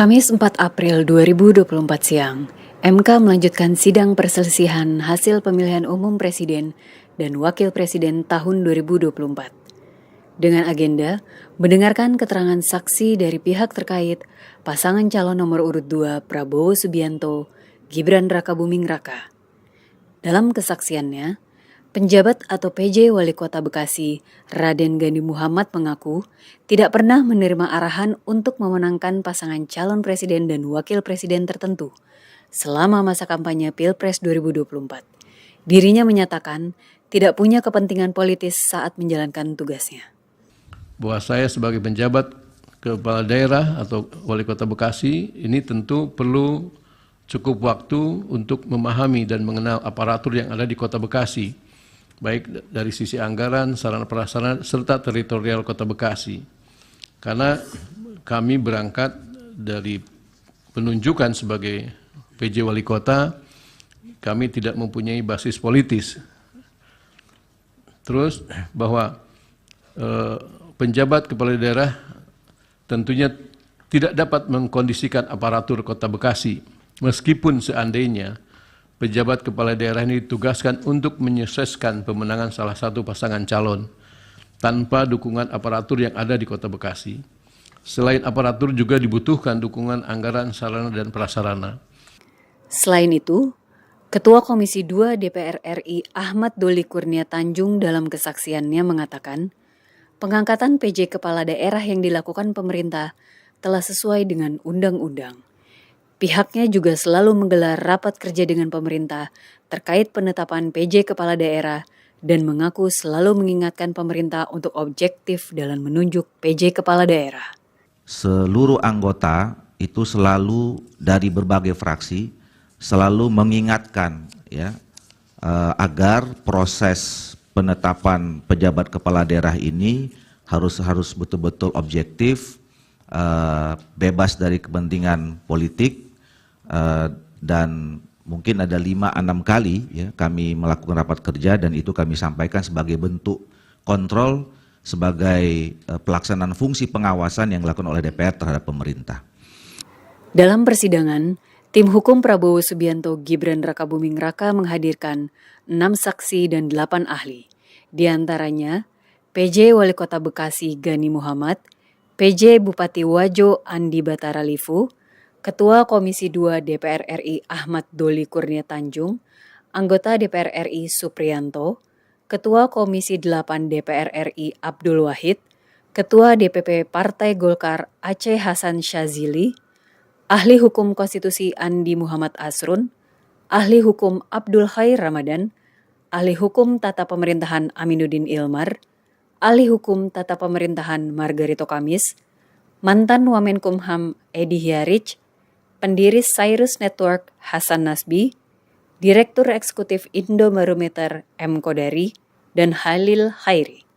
Kamis 4 April 2024 siang, MK melanjutkan sidang perselisihan hasil pemilihan umum Presiden dan Wakil Presiden tahun 2024. Dengan agenda mendengarkan keterangan saksi dari pihak terkait pasangan calon nomor urut 2 Prabowo Subianto, Gibran Rakabuming Raka. Dalam kesaksiannya, penjabat atau PJ Wali Kota Bekasi, Raden Gani Muhammad mengaku tidak pernah menerima arahan untuk memenangkan pasangan calon presiden dan wakil presiden tertentu selama masa kampanye Pilpres 2024. Dirinya menyatakan tidak punya kepentingan politis saat menjalankan tugasnya. Bahwa saya sebagai penjabat kepala daerah atau wali kota Bekasi ini tentu perlu cukup waktu untuk memahami dan mengenal aparatur yang ada di kota Bekasi, baik dari sisi anggaran, sarana prasarana, serta teritorial kota Bekasi. Karena kami berangkat dari penunjukan sebagai PJ Wali Kota, kami tidak mempunyai basis politis. Terus bahwa penjabat kepala daerah tentunya tidak dapat mengkondisikan aparatur kota Bekasi, meskipun seandainya pejabat kepala daerah ini ditugaskan untuk menyukseskan pemenangan salah satu pasangan calon tanpa dukungan aparatur yang ada di kota Bekasi. Selain aparatur juga dibutuhkan dukungan anggaran, sarana, dan prasarana. Selain itu, Ketua Komisi 2 DPR RI Ahmad Doli Kurnia Tanjung dalam kesaksiannya mengatakan, pengangkatan PJ Kepala Daerah yang dilakukan pemerintah telah sesuai dengan undang-undang. Pihaknya juga selalu menggelar rapat kerja dengan pemerintah terkait penetapan PJ Kepala Daerah dan mengaku selalu mengingatkan pemerintah untuk objektif dalam menunjuk PJ Kepala Daerah. Seluruh anggota itu selalu dari berbagai fraksi selalu mengingatkan agar proses penetapan pejabat kepala daerah ini harus betul-betul objektif, bebas dari kepentingan politik, dan mungkin ada 5-6 kali kami melakukan rapat kerja dan itu kami sampaikan sebagai bentuk kontrol sebagai pelaksanaan fungsi pengawasan yang dilakukan oleh DPR terhadap pemerintah. Dalam persidangan, tim hukum Prabowo Subianto Gibran Rakabuming Raka menghadirkan 6 saksi dan 8 ahli. Di antaranya PJ Wali Kota Bekasi Gani Muhammad, PJ Bupati Wajo Andi Batara Livu, Ketua Komisi 2 DPR RI Ahmad Doli Kurnia Tanjung, anggota DPR RI Supriyanto, Ketua Komisi 8 DPR RI Abdul Wahid, Ketua DPP Partai Golkar Aceh Hasan Syazili, Ahli Hukum Konstitusi Andi Muhammad Asrun, Ahli Hukum Abdul Khair Ramadan, Ahli Hukum Tata Pemerintahan Aminuddin Ilmar, Ahli Hukum Tata Pemerintahan Margarito Kamis, mantan Wamenkumham Edi Hiarij, pendiri Cyrus Network Hasan Nasbi, Direktur Eksekutif Indobarometer M. Kodari, dan Halil Khairi.